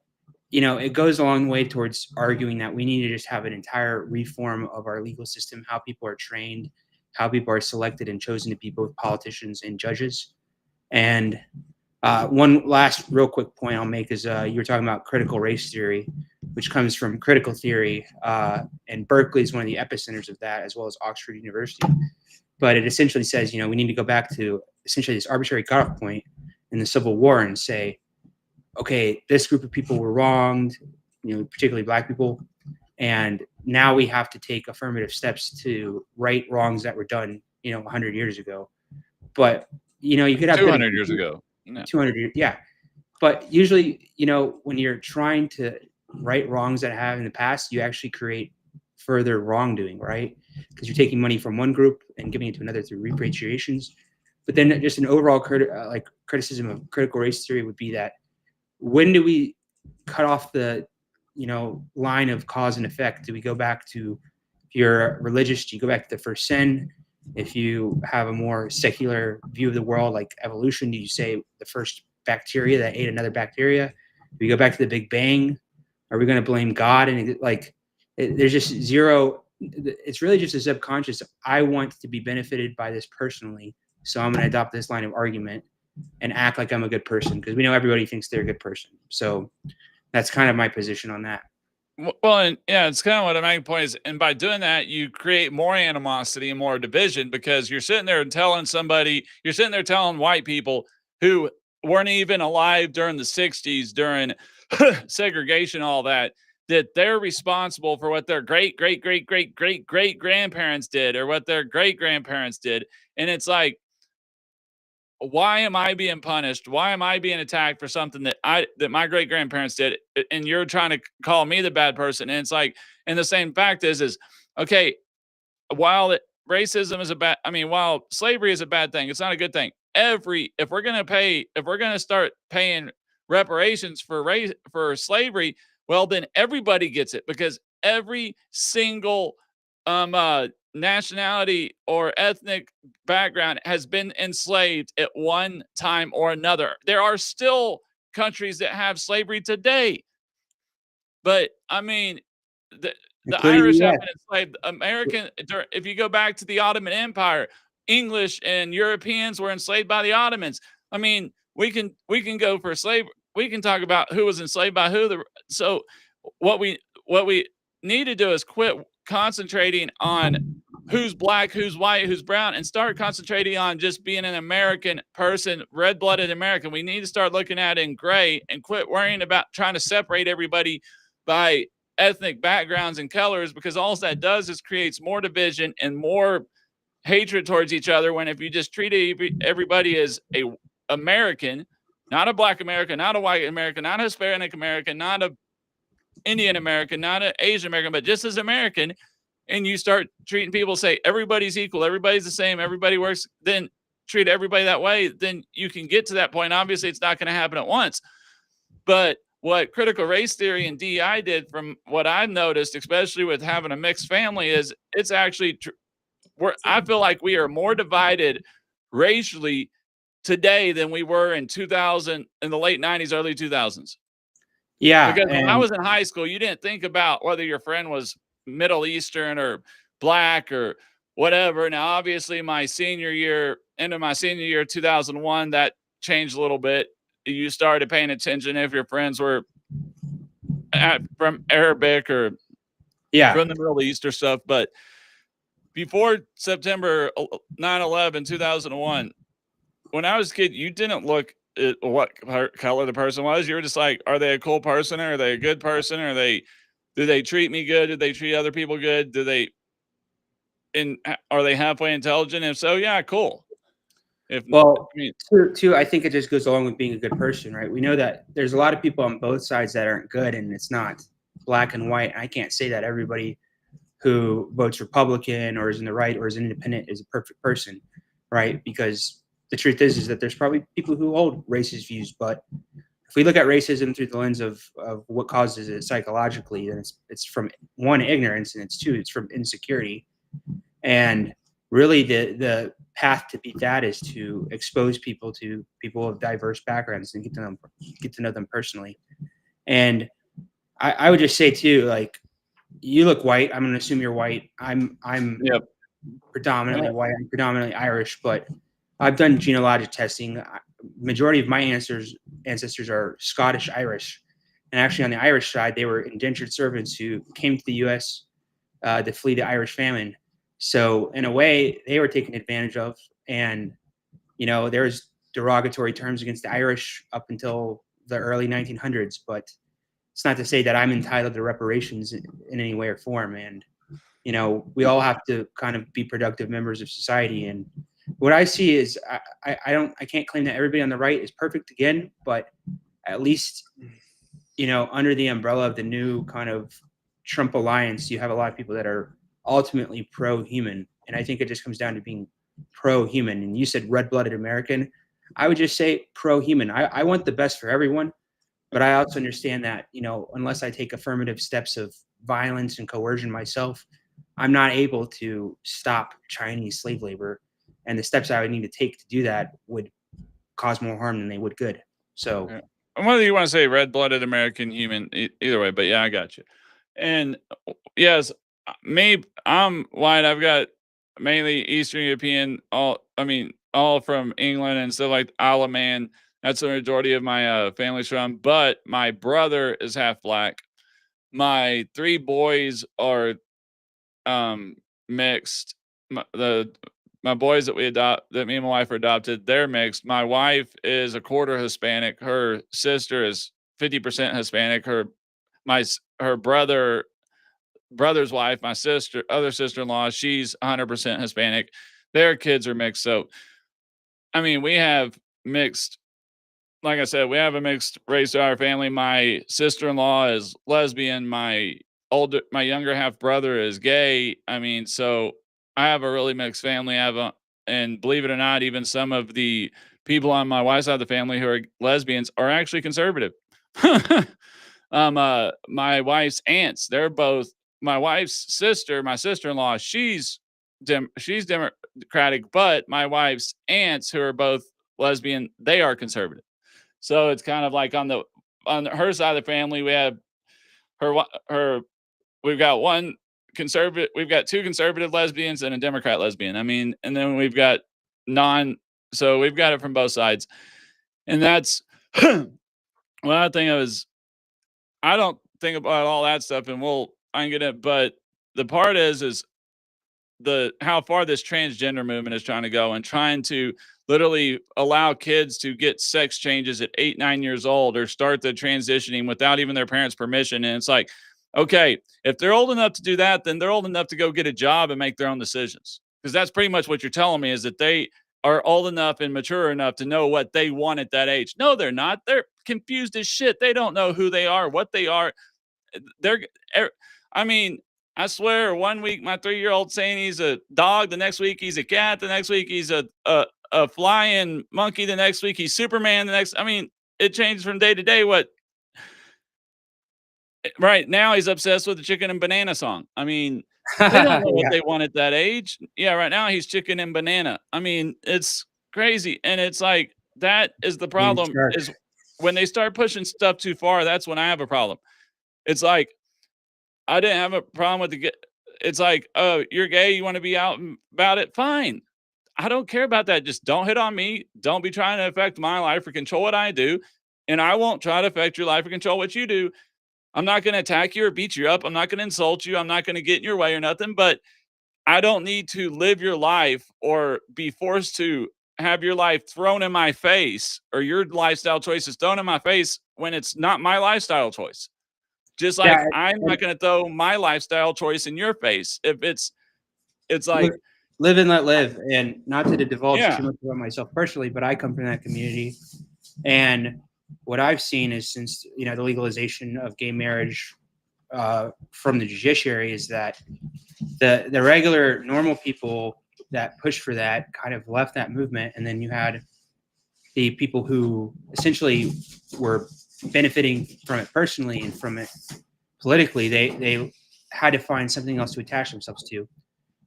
it goes a long way towards arguing that we need to just have an entire reform of our legal system, how people are trained, how people are selected and chosen to be both politicians and judges. And one last real quick point I'll make is you were talking about critical race theory, which comes from critical theory, and Berkeley is one of the epicenters of that, as well as Oxford University. But it essentially says, we need to go back to essentially this arbitrary cutoff point in the Civil War and say, okay, this group of people were wronged, particularly Black people, and now we have to take affirmative steps to right wrongs that were done, 100 years ago. But you could have 200 years ago. No. 200 years, yeah. But usually, when you're trying to right wrongs that have in the past, you actually create further wrongdoing, right? Because you're taking money from one group and giving it to another through repatriations. But then just an overall criticism of critical race theory would be that when do we cut off the line of cause and effect? Do we go back to, if you're religious, do you go back to the first sin? If you have a more secular view of the world, like evolution, do you say the first bacteria that ate another bacteria? Do we go back to the Big Bang? Are we going to blame God? And there's just zero. It's really just a subconscious. I want to be benefited by this personally, so I'm going to adopt this line of argument and act like I'm a good person, because we know everybody thinks they're a good person. So that's kind of my position on that. Well, and yeah, it's kind of what I'm making point is, and by doing that, you create more animosity and more division, because you're sitting there and telling white people who weren't even alive during the 60s, during segregation, all that they're responsible for what their great grandparents did, or what their great grandparents did. And it's like, why am I being punished? Why am I being attacked for something that my great grandparents did? And you're trying to call me the bad person. And it's like, and the same fact is okay, while racism is while slavery is a bad thing, it's not a good thing. If we're going to start paying reparations for slavery, well, then everybody gets it, because every single nationality or ethnic background has been enslaved at one time or another. There are still countries that have slavery today, but the Irish have been enslaved. If you go back to the Ottoman Empire, English and Europeans were enslaved by the Ottomans. We can go for slavery. We can talk about who was enslaved by who. So what we need to do is quit concentrating on who's Black, who's white, who's brown, and start concentrating on just being an American person, red-blooded American. We need to start looking at it in gray and quit worrying about trying to separate everybody by ethnic backgrounds and colors, because all that does is creates more division and more hatred towards each other. When if you just treat everybody as a American, not a Black American, not a white American, not a Hispanic American, not a Indian American, not an Asian American, but just as American, and you start treating people, say everybody's equal, everybody's the same, everybody works, then treat everybody that way, then you can get to that point. Obviously, it's not going to happen at once. But what critical race theory and DEI did, from what I've noticed, especially with having a mixed family, is it's actually I feel like we are more divided racially today than we were in 2000, in the late 90s, early 2000s. Yeah. Because when I was in high school, you didn't think about whether your friend was Middle Eastern or Black or whatever. Now, obviously, my senior year, 2001, that changed a little bit. You started paying attention if your friends were from Arabic or from the Middle East or stuff. But before September 9/11, 2001, when I was a kid, you didn't look at what color the person was. You were just like, are they a cool person? Or are they a good person? Or do they treat me good? Do they treat other people good? Are they halfway intelligent? If so, yeah, cool. I think it just goes along with being a good person, right? We know that there's a lot of people on both sides that aren't good, and it's not black and white. I can't say that everybody who votes Republican or is in the right or is independent is a perfect person, right? Because the truth is that there's probably people who hold racist views, but if we look at racism through the lens of what causes it psychologically, then it's from one, ignorance, and it's two, it's from insecurity. And really the path to beat that is to expose people to people of diverse backgrounds and get to know them personally. And I would just say too, like, you look white. I'm going to assume you're white. I'm Yep. predominantly white. I'm predominantly Irish, but I've done genealogic testing. Majority of my ancestors are Scottish Irish, and actually on the Irish side, they were indentured servants who came to the U.S. To flee the Irish famine. So in a way, they were taken advantage of, and there's derogatory terms against the Irish up until the early 1900s. But it's not to say that I'm entitled to reparations in any way or form. And we all have to kind of be productive members of society. And what I see is I can't claim that everybody on the right is perfect again, but at least, under the umbrella of the new kind of Trump alliance, you have a lot of people that are ultimately pro-human. And I think it just comes down to being pro-human. And you said red-blooded American. I would just say pro-human. I want the best for everyone, but I also understand that, unless I take affirmative steps of violence and coercion myself, I'm not able to stop Chinese slave labor. And the steps I would need to take to do that would cause more harm than they would good. So, Yeah. And whether you want to say red-blooded American, human, either way, but yeah, I got you. And yes, I'm white. I've got mainly Eastern European, all from England and stuff like Isle of Man. That's the majority of my family's from. But my brother is half black. My 3 boys are mixed. My boys that me and my wife are adopted, they're mixed. My wife is a quarter Hispanic. Her sister is 50% Hispanic. Her brother's wife, my other sister-in-law, she's 100% Hispanic. Their kids are mixed. So, we have mixed, like I said, we have a mixed race to our family. My sister-in-law is lesbian. My younger half brother is gay. So I have a really mixed family. And believe it or not, even some of the people on my wife's side of the family who are lesbians are actually conservative. My wife's aunts, they're both, my wife's sister, my sister-in-law, she's Democratic, but my wife's aunts, who are both lesbian, they are conservative. So it's kind of like on her side of the family, we have we've got one conservative, we've got 2 conservative lesbians and a Democrat lesbian. And then we've got so we've got it from both sides. And that's one other thing I don't think about all that stuff, and I can get it, but the part is how far this transgender movement is trying to go and trying to literally allow kids to get sex changes at 8, 9 years old or start the transitioning without even their parents' permission. And it's like, okay, if they're old enough to do that, then they're old enough to go get a job and make their own decisions. Because that's pretty much what you're telling me, is that they are old enough and mature enough to know what they want at that age. No, they're not. They're confused as shit. They don't know who they are, what they are. I swear, one week my 3-year-old saying he's a dog, the next week he's a cat, the next week he's a flying monkey, the next week he's Superman, it changes from day to day. Right now he's obsessed with the chicken and banana song. They don't know what they want at that age. Yeah, right now he's chicken and banana. It's crazy. And it's like, that is the problem, is when they start pushing stuff too far, that's when I have a problem. It's like, I didn't have a problem with it's like, oh, you're gay, you want to be out about it? Fine. I don't care about that. Just don't hit on me. Don't be trying to affect my life or control what I do. And I won't try to affect your life or control what you do. I'm not going to attack you or beat you up. I'm not going to insult you. I'm not going to get in your way or nothing, but I don't need to live your life or be forced to have your life thrown in my face, or your lifestyle choices thrown in my face when it's not my lifestyle choice. Just like, I'm not going to throw my lifestyle choice in your face. If it's like, live and let live. And not to divulge too much about myself personally, but I come from that community. And what I've seen is, since the legalization of gay marriage from the judiciary is that the regular normal people that pushed for that kind of left that movement, and then you had the people who essentially were benefiting from it personally and from it politically. They had to find something else to attach themselves to.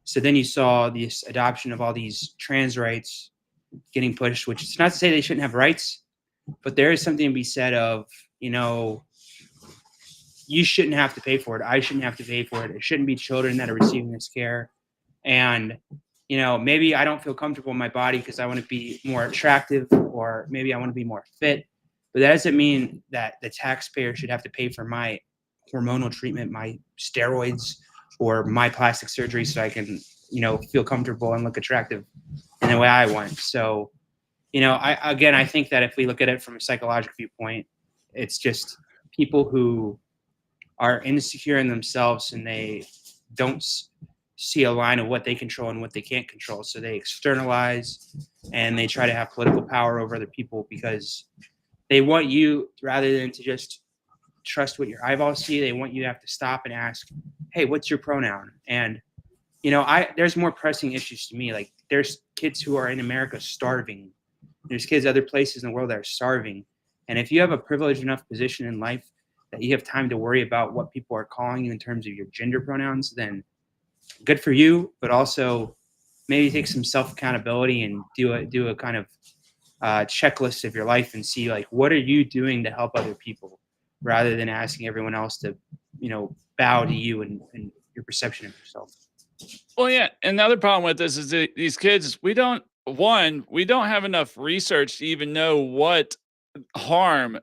So then you saw this adoption of all these trans rights getting pushed, which is not to say they shouldn't have rights, but there is something to be said of, you shouldn't have to pay for it. I shouldn't have to pay for it. It shouldn't be children that are receiving this care. And, maybe I don't feel comfortable in my body because I want to be more attractive, or maybe I want to be more fit. But that doesn't mean that the taxpayer should have to pay for my hormonal treatment, my steroids, or my plastic surgery so I can, feel comfortable and look attractive in the way I want. So, I think that if we look at it from a psychological viewpoint, it's just people who are insecure in themselves and they don't see a line of what they control and what they can't control. So they externalize and they try to have political power over other people because they want you, rather than to just trust what your eyeballs see, they want you to have to stop and ask, hey, what's your pronoun? And, there's more pressing issues to me. Like, there's kids who are in America starving. There's kids other places in the world that are starving. And if you have a privileged enough position in life that you have time to worry about what people are calling you in terms of your gender pronouns, then good for you. But also maybe take some self-accountability and do a kind of checklist of your life and see, like, what are you doing to help other people, rather than asking everyone else to, bow to you and your perception of yourself. Well, yeah. Another problem with this is that these kids, we don't have enough research to even know what harm,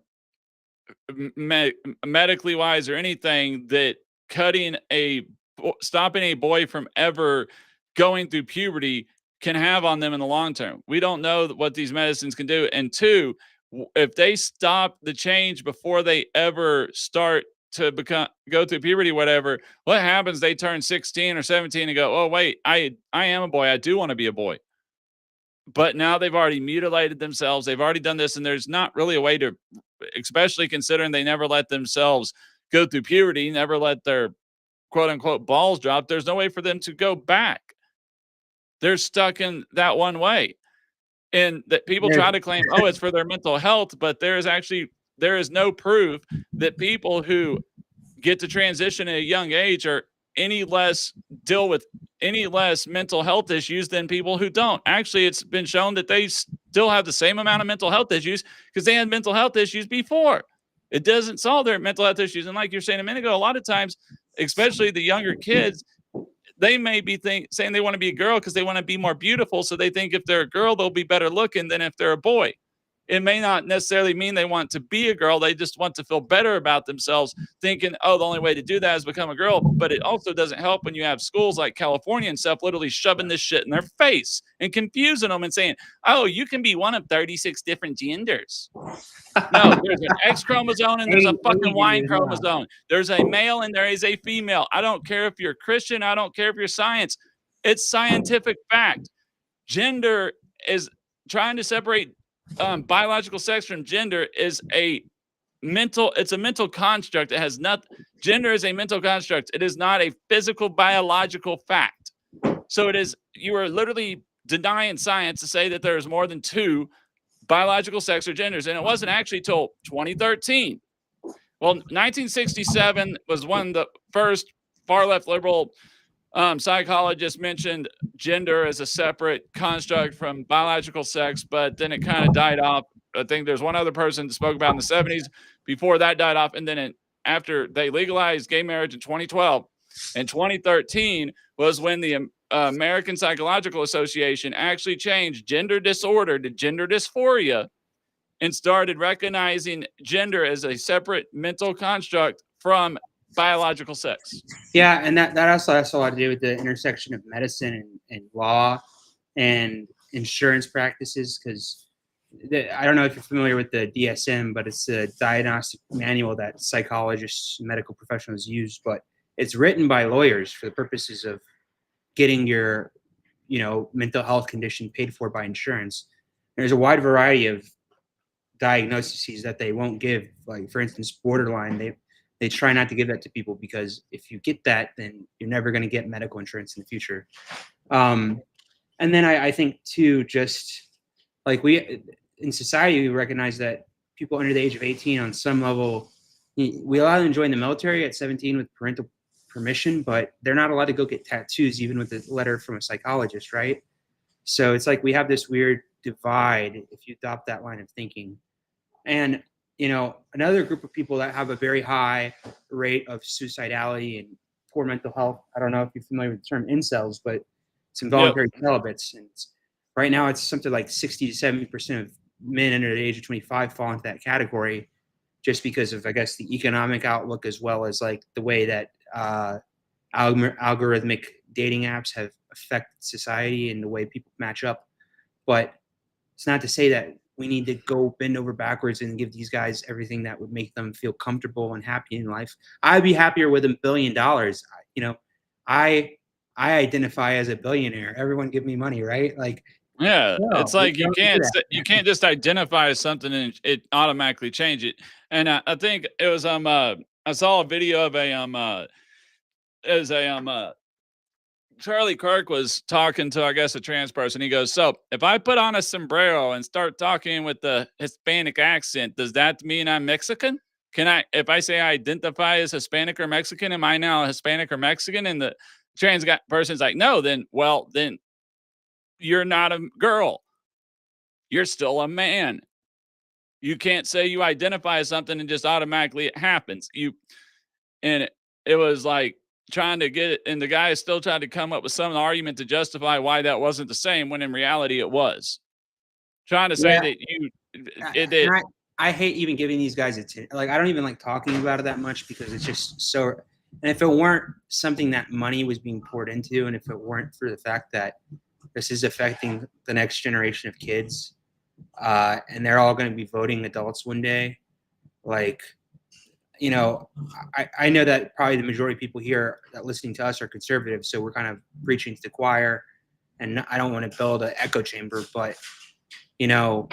medically wise or anything, that stopping a boy from ever going through puberty can have on them in the long term. We don't know what these medicines can do. And two, if they stop the change before they ever start to go through puberty, whatever, what happens? They turn 16 or 17 and go, oh wait, I am a boy. I do want to be a boy. But now they've already mutilated themselves. They've already done this. And there's not really a way to, especially considering they never let themselves go through puberty, never let their quote unquote balls drop. There's no way for them to go back. They're stuck in that one way. And that people try to claim, oh, it's for their mental health, but there is no proof that people who get to transition at a young age are deal with any less mental health issues than people who don't. Actually, it's been shown that they still have the same amount of mental health issues because they had mental health issues before. It doesn't solve their mental health issues. And like you're saying a minute ago, a lot of times, especially the younger kids, they may be saying they want to be a girl because they want to be more beautiful. So they think if they're a girl, they'll be better looking than if they're a boy. It may not necessarily mean they want to be a girl. They just want to feel better about themselves, thinking, oh, the only way to do that is become a girl. But it also doesn't help when you have schools like California and stuff literally shoving this shit in their face and confusing them and saying, oh, you can be one of 36 different genders. No, there's an X chromosome and there's a fucking Y chromosome. There's a male and there is a female. I don't care if you're Christian. I don't care if you're science. It's scientific fact. Gender is trying to separate biological sex from gender is it's a mental construct. It has gender is a mental construct. It is not a physical biological fact. So you are literally denying science to say that there's more than two biological sex or genders. And it wasn't actually till 2013. Well, 1967 was when the first far left liberal psychologists mentioned gender as a separate construct from biological sex, but then it kind of died off. I think there's one other person that spoke about in the 70s before that died off. And then after they legalized gay marriage in 2012, and 2013 was when the American Psychological Association actually changed gender disorder to gender dysphoria and started recognizing gender as a separate mental construct from biological sex. Yeah, and that also has a lot to do with the intersection of medicine and law and insurance practices, because I don't know if you're familiar with the DSM, but it's a diagnostic manual that psychologists and medical professionals use, but it's written by lawyers for the purposes of getting your mental health condition paid for by insurance. There's a wide variety of diagnoses that they won't give. Like, for instance, borderline, they try not to give that to people because if you get that, then you're never going to get medical insurance in the future. And then I think too, just like we in society, we recognize that people under the age of 18 on some level, we allow them to join the military at 17 with parental permission, but they're not allowed to go get tattoos, even with a letter from a psychologist, right? So it's like we have this weird divide if you adopt that line of thinking. And, another group of people that have a very high rate of suicidality and poor mental health. I don't know if you're familiar with the term incels, but it's involuntary celibates. And right now it's something like 60 to 70% of men under the age of 25 fall into that category just because of, I guess, the economic outlook, as well as like the way that algorithmic dating apps have affected society and the way people match up. But it's not to say that we need to go bend over backwards and give these guys everything that would make them feel comfortable and happy in life. I'd be happier with $1 billion. I identify as a billionaire. Everyone give me money, right? Like, yeah, no, it's like we don't do that. you can't just identify as something and it automatically change it. And I think it was I saw a video of Charlie Kirk was talking to, I guess, a trans person. He goes, "So if I put on a sombrero and start talking with the Hispanic accent, does that mean I'm Mexican? If I say I identify as Hispanic or Mexican, am I now Hispanic or Mexican?" And the trans person's like, "No, then you're not a girl. You're still a man. You can't say you identify as something and just automatically it happens." It was like trying to get it, and the guy is still trying to come up with some argument to justify why that wasn't the same, when in reality it was. Trying to say Yeah. that I hate even giving these guys attention. Like, I don't even like talking about it that much because it's just so. And if it weren't something that money was being poured into, and if it weren't for the fact that this is affecting the next generation of kids, and they're all going to be voting adults one day, like, I know that probably the majority of people here that listening to us are conservative, so we're kind of preaching to the choir, and I don't want to build an echo chamber, but you do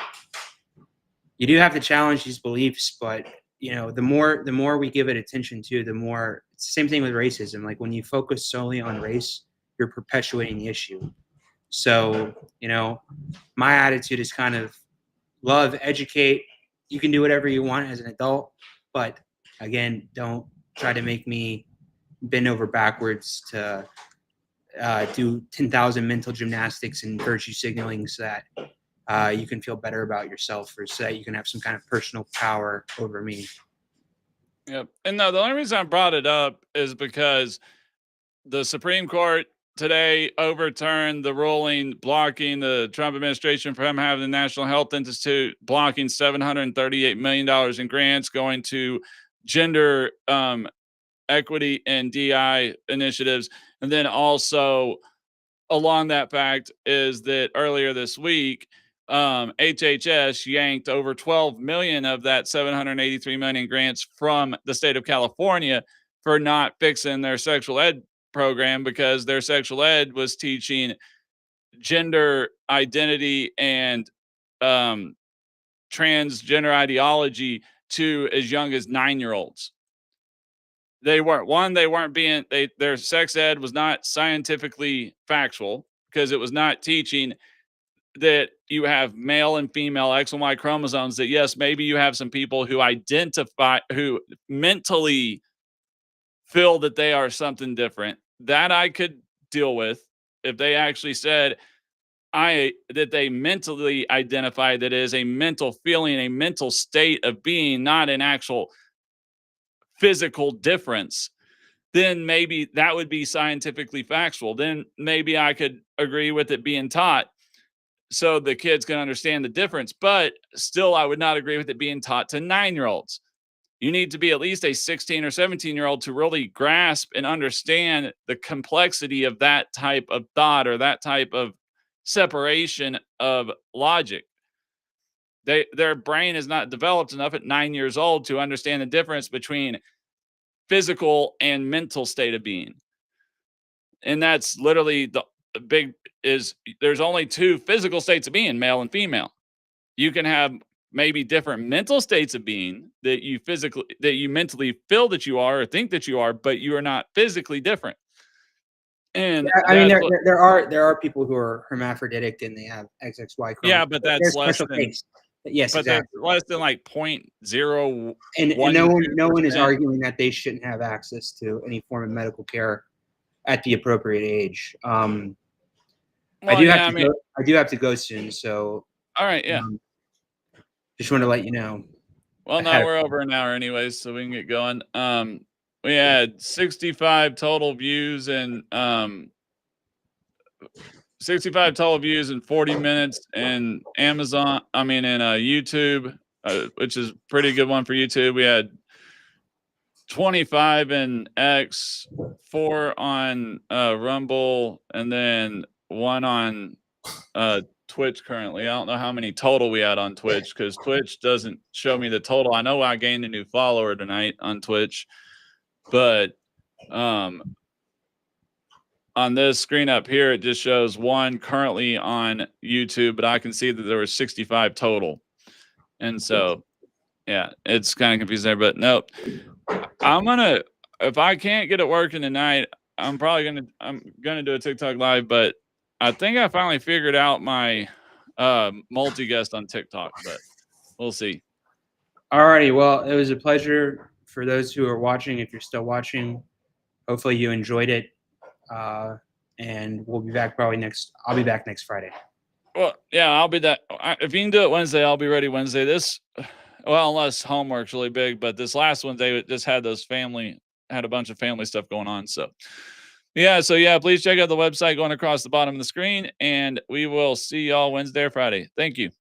have to challenge these beliefs. But the more we give it attention to, the more. It's the same thing with racism. Like, when you focus solely on race, you're perpetuating the issue. So my attitude is kind of love, educate. You can do whatever you want as an adult, but again, don't try to make me bend over backwards to do 10,000 mental gymnastics and virtue signaling so that you can feel better about yourself, or so that you can have some kind of personal power over me. Yep. And no, the only reason I brought it up is because the Supreme Court today overturned the ruling blocking the Trump administration from having the National Health Institute blocking $738 million in grants going to gender equity and DI initiatives. And then also along that fact is that earlier this week, HHS yanked over 12 million of that 783 million grants from the state of California for not fixing their sexual ed program, because their sexual ed was teaching gender identity and transgender ideology to as young as 9-year-olds. Their sex ed was not scientifically factual, because it was not teaching that you have male and female X and Y chromosomes, that yes, maybe you have some people who mentally feel that they are something different. That I could deal with if they actually said that they mentally identify that it is a mental feeling, a mental state of being, not an actual physical difference. Then maybe that would be scientifically factual. Then maybe I could agree with it being taught so the kids can understand the difference. But still, I would not agree with it being taught to 9-year-olds. You need to be at least a 16 or 17-year-old to really grasp and understand the complexity of that type of thought, or that type of separation of logic. Their brain is not developed enough at 9 years old to understand the difference between physical and mental state of being. And that's literally the big is there's only two physical states of being, male and female. You can have maybe different mental states of being that you mentally feel that you are or think that you are, but you are not physically different. And Yeah, I mean, there are people who are hermaphroditic and they have XXY chromosomes. yeah, but that's There's less special than case. Yes, but exactly. there's less than like 0.0. And no one is arguing that they shouldn't have access to any form of medical care at the appropriate age. Well, I do have to go soon, so all right, yeah. Just want to let you know. Well, now we're over an hour anyways, so we can get going. We had 65 total views and 65 total views in 40 minutes in YouTube, which is a pretty good one for YouTube. We had 25 in X, 4 on Rumble, and then 1 on Twitch currently. I don't know how many total we had on Twitch because Twitch doesn't show me the total. I know I gained a new follower tonight on Twitch, but on this screen up here, it just shows 1 currently on YouTube, but I can see that there were 65 total. And so, yeah, it's kind of confusing there, but nope. If I can't get it working tonight, I'm gonna do a TikTok live, but I think I finally figured out my multi-guest on TikTok, but we'll see. Alrighty, well, it was a pleasure for those who are watching. If you're still watching, hopefully you enjoyed it. And we'll be back I'll be back next Friday. Well, yeah, I'll be that. If you can do it Wednesday, I'll be ready Wednesday. Unless homework's really big, but this last Wednesday just had a bunch of family stuff going on. So yeah, please check out the website going across the bottom of the screen, and we will see y'all Wednesday or Friday. Thank you.